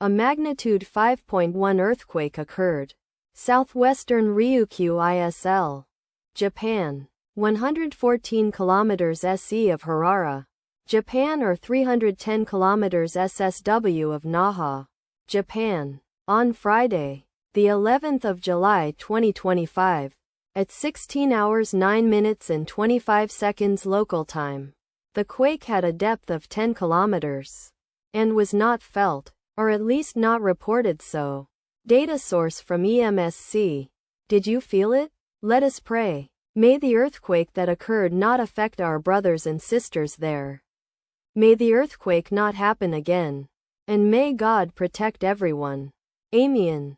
A magnitude 5.1 earthquake occurred. Southwestern Ryukyu ISL. Japan. 114 kilometers SE of Harare, Japan, or 310 kilometers SSW of Naha, Japan. On Friday, the 11th of July 2025, at 16 hours 9 minutes and 25 seconds local time, the quake had a depth of 10 kilometers and was not felt, or at least not reported so. Data source from EMSC. Did you feel it? Let us pray. May the earthquake that occurred not affect our brothers and sisters there. May the earthquake not happen again. And may God protect everyone. Amen.